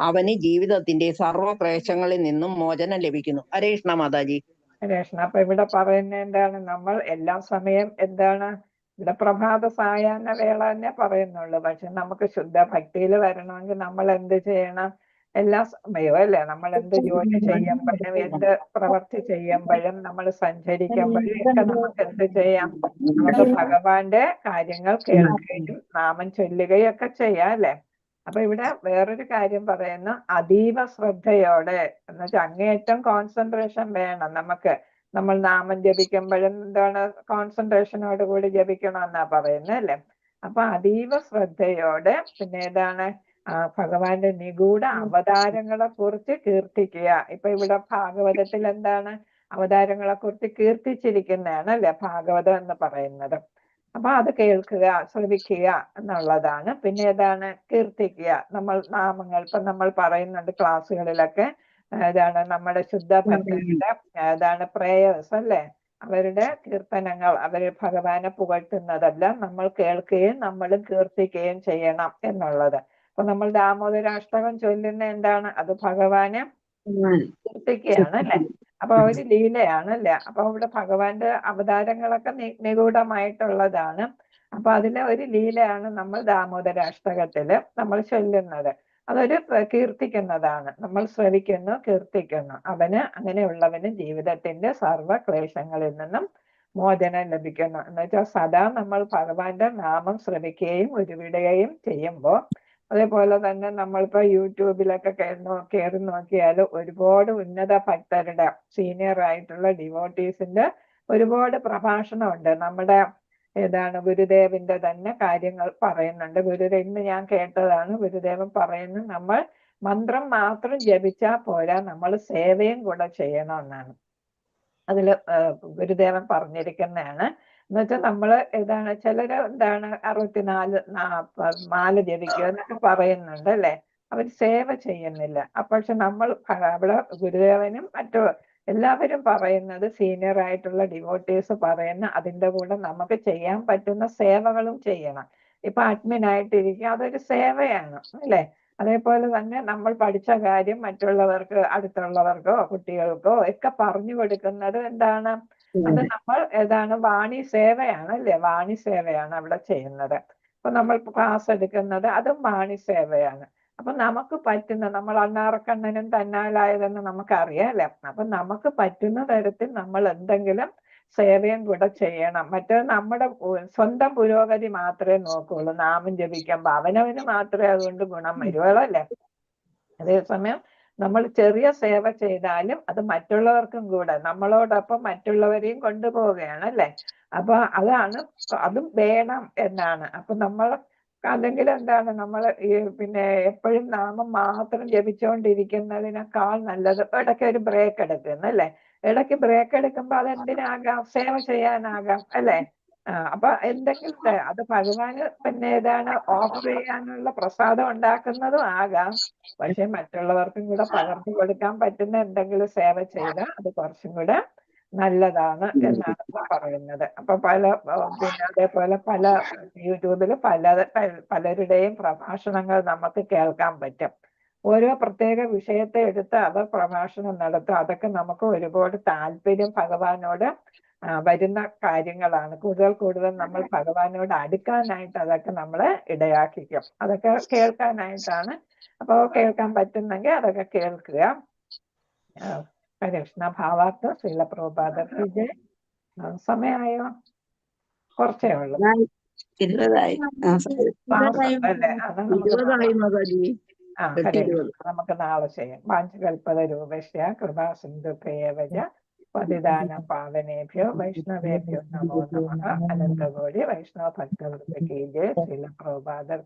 അവന് ജീവിതത്തിന്റെ സർവ്വക്ലേശങ്ങളിൽ നിന്നും മോചനം ലഭിക്കുന്നു. ഹരേ കൃഷ്ണ മാതാജി. ഹരേ കൃഷ്ണ. അപ്പൊ ഇവിടെ പറയുന്നത് എന്താണ്? നമ്മൾ എല്ലാ സമയം എന്താണ് ഇവിടെ പ്രഭാത സായാഹ്ന വേള തന്നെ പറയുന്നുള്ളൂ. പക്ഷെ നമുക്ക് ശുദ്ധ ഭക്തിയിൽ വരണമെങ്കിൽ നമ്മൾ എന്ത് ചെയ്യണം? എല്ലാ സമയവും അല്ലേ? നമ്മൾ എന്ത് ജോലി ചെയ്യുമ്പോഴും എന്ത് പ്രവൃത്തി ചെയ്യുമ്പോഴും നമ്മൾ സഞ്ചരിക്കുമ്പോഴും ഒക്കെ നമുക്ക് എന്ത് ചെയ്യാം? നമുക്ക് ഭഗവാന്റെ കാര്യങ്ങൾ കേൾക്കുകയും നാമം ചൊല്ലുകയും ഒക്കെ ചെയ്യാം അല്ലെ? അപ്പൊ ഇവിടെ വേറൊരു കാര്യം പറയുന്നു, അതീവ ശ്രദ്ധയോടെ എന്ന് വെച്ചാൽ അങ്ങേയറ്റം കോൺസെൻട്രേഷൻ വേണം നമുക്ക്. നമ്മൾ നാമം ജപിക്കുമ്പോഴും എന്താണ് കോൺസെൻട്രേഷനോട് കൂടി ജപിക്കണമെന്നാ പറയുന്നത് അല്ലേ. അപ്പൊ അതീവ ശ്രദ്ധയോടെ പിന്നെ ഏതാണ് ഭഗവാന്റെ നിഗൂഢ അവതാരങ്ങളെ കുറിച്ച് കീർത്തിക്കുക. ഇപ്പൊ ഇവിടെ ഭാഗവതത്തിൽ എന്താണ് അവതാരങ്ങളെ കുറിച്ച് കീർത്തിച്ചിരിക്കുന്നതാണ് അല്ലെ ഭാഗവതം എന്ന് പറയുന്നത്. അപ്പൊ അത് കേൾക്കുക, ശ്രവിക്കുക എന്നുള്ളതാണ്. പിന്നെ ഏതാണ് കീർത്തിക്കുക. നമ്മൾ നാമങ്ങൾ ഇപ്പൊ നമ്മൾ പറയുന്നുണ്ട് ക്ലാസ്സുകളിലൊക്കെ ഏതാണ് നമ്മുടെ ശുദ്ധ ഭക്തരുടെ ഏതാണ് പ്രേയേഴ്സ് അല്ലെ, അവരുടെ കീർത്തനങ്ങൾ, അവര് ഭഗവാനെ പുകഴ്ത്തുന്നതെല്ലാം നമ്മൾ കേൾക്കുകയും നമ്മളും കീർത്തിക്കുകയും ചെയ്യണം എന്നുള്ളത്. അപ്പൊ നമ്മൾ ദാമോദരാഷ്ടകം ചൊല്ലുന്ന എന്താണ്, അത് ഭഗവാനെ കീർത്തിക്കുകയാണ് അല്ലെ. അപ്പൊ ഒരു ലീലയാണ് അല്ലെ. അപ്പൊ അവിടെ ഭഗവാന്റെ അവതാരങ്ങളൊക്കെ നിഗൂഢമായിട്ടുള്ളതാണ്. അപ്പൊ അതിലെ ഒരു ലീലയാണ് നമ്മൾ ദാമോദരാഷ്ടകത്തില് നമ്മൾ ചൊല്ലുന്നത്. അതൊരു കീർത്തിക്കുന്നതാണ്. നമ്മൾ ശ്രവിക്കുന്നു, കീർത്തിക്കുന്നു. അവന് അങ്ങനെയുള്ളവന് ജീവിതത്തിന്റെ സർവ്വ ക്ലേശങ്ങളിൽ നിന്നും മോചനം ലഭിക്കുന്നു. എന്ന് വെച്ചാൽ സദാ നമ്മൾ ഭഗവാന്റെ നാമം ശ്രവിക്കുകയും ഉരുവിടുകയും ചെയ്യുമ്പോൾ, അതേപോലെ തന്നെ നമ്മളിപ്പോ യൂട്യൂബിലൊക്കെ കയറി നോക്കിയാൽ ഒരുപാട് ഉന്നത ഭക്തരുടെ സീനിയർ ആയിട്ടുള്ള ഡിവോട്ടീസിന്റെ ഒരുപാട് പ്രഭാഷണമുണ്ട്. നമ്മുടെ ഏതാണ് ഗുരുദേവന്റെ തന്നെ കാര്യങ്ങൾ പറയുന്നുണ്ട്. ഇന്ന് ഞാൻ കേട്ടതാണ്, ഗുരുദേവൻ പറയുന്നു നമ്മൾ മന്ത്രം മാത്രം ജപിച്ചാൽ പോരാ, നമ്മൾ സേവയും കൂടെ ചെയ്യണമെന്നാണ് അതില് ഗുരുദേവൻ പറഞ്ഞിരിക്കുന്നതാണ്. എന്ന് വെച്ചാൽ നമ്മള് ഏതാണ് ചിലര് എന്താണ് 64 മാല ജപിക്കുക എന്നൊക്കെ പറയുന്നുണ്ട് അല്ലെ, അവർ സേവ ചെയ്യുന്നില്ല. പക്ഷെ നമ്മൾ അവിടെ ഗുരുദേവനും മറ്റു എല്ലാവരും പറയുന്നത്, സീനിയർ ആയിട്ടുള്ള ഡിവോട്ടീസ് പറയുന്ന അതിന്റെ കൂടെ നമുക്ക് ചെയ്യാൻ പറ്റുന്ന സേവകളും ചെയ്യണം. ഇപ്പൊ അഡ്മിനായിട്ടിരിക്കുക, അതൊരു സേവയാണ് അല്ലെ. അതേപോലെ തന്നെ നമ്മൾ പഠിച്ച കാര്യം മറ്റുള്ളവർക്ക്, അടുത്തുള്ളവർക്കോ കുട്ടികൾക്കോ ഒക്കെ പറഞ്ഞു കൊടുക്കുന്നത് എന്താണ്, അത് നമ്മൾ ഏതാണ് വാണി സേവയാണ് അല്ലെ. വാണി സേവയാണ് അവിടെ ചെയ്യുന്നത്. അപ്പൊ നമ്മൾ ക്ലാസ് എടുക്കുന്നത് അതും വാണി സേവയാണ്. അപ്പൊ നമുക്ക് പറ്റുന്ന, നമ്മൾ അണ്ണാറക്കണ്ണനും തന്നാലായതെന്ന് നമുക്കറിയാം അല്ലെ. അപ്പൊ നമുക്ക് പറ്റുന്ന തരത്തിൽ നമ്മൾ എന്തെങ്കിലും സേവയും കൂടെ ചെയ്യണം. മറ്റേത് നമ്മുടെ സ്വന്തം പുരോഗതി മാത്രമേ നോക്കുള്ളൂ. നാമം ജപിക്കുമ്പോ അവനവന് മാത്രമേ അതുകൊണ്ട് ഗുണം വരുവുള്ളൂ അല്ലെ. അതേസമയം നമ്മൾ ചെറിയ സേവ ചെയ്താലും അത് മറ്റുള്ളവർക്കും കൂടെ, നമ്മളോടൊപ്പം മറ്റുള്ളവരെയും കൊണ്ടുപോവുകയാണ് അല്ലെ. അപ്പൊ അതാണ്, അതും വേണം എന്നാണ്. അപ്പൊ നമ്മൾ അല്ലെങ്കിൽ എന്താണ് നമ്മൾ ഈ പിന്നെ എപ്പോഴും നാമം മാത്രം ജപിച്ചുകൊണ്ടിരിക്കുന്നതിനേക്കാൾ നല്ലത് ഇടയ്ക്ക് ഒരു ബ്രേക്ക് എടുക്കുന്നല്ലേ. ഇടയ്ക്ക് ബ്രേക്ക് എടുക്കുമ്പോ അതെന്തിനാകാം, സേവ ചെയ്യാനാകാം അല്ലെ. അപ്പൊ എന്തെങ്കിലും അത് ഭഗവാന് പിന്നെ ഏതാണ് ഓഫർ ചെയ്യാനുള്ള പ്രസാദം ഉണ്ടാക്കുന്നതും ആകാം. പക്ഷെ മറ്റുള്ളവർക്കും കൂടെ പകർന്നു കൊടുക്കാൻ പറ്റുന്ന എന്തെങ്കിലും സേവ ചെയ്താൽ അത് കുറച്ചും കൂടെ നല്ലതാണ് എന്നാണ് പറയുന്നത്. അപ്പൊ പിന്നെ അതേപോലെ പല യൂട്യൂബില് പലരുടെയും പ്രഭാഷണങ്ങൾ നമുക്ക് കേൾക്കാൻ പറ്റും. ഓരോ പ്രത്യേക വിഷയത്തെ എടുത്ത് അവർ പ്രഭാഷണം നടത്തും. അതൊക്കെ നമുക്ക് ഒരുപാട് താല്പര്യം ഭഗവാനോട് വരുന്ന കാര്യങ്ങളാണ്. കൂടുതൽ നമ്മൾ ഭഗവാനോട് അടുക്കാനായിട്ട് അതൊക്കെ നമ്മളെ ഇടയാക്കിക്കും. അതൊക്കെ കേൾക്കാനായിട്ടാണ്. അപ്പൊ കേൾക്കാൻ പറ്റുന്നെങ്കിൽ അതൊക്കെ കേൾക്കുക. കൃഷ്ണ ഭാവാർത്ഥ ശ്രീല പ്രഭുപാദർക്ക് ജയ്. സമയമായോ? കുറച്ചേ ഉള്ളൂ. 20 അല്ലേ? അത് നമുക്ക് നാളെ ചെയ്യാം. വാഞ്ചകൽപത രൂപശ്യ കൃപാ സിന്ധുഭ്യേവച പതിദാനം പാവനേഭ്യോ വൈഷ്ണവേഭ്യോ നമോ നമഃ. അനന്തകോടി വൈഷ്ണവ ഭക്തവൃന്ദ കീ ജയ്. ശ്രീല പ്രഭുപാദർ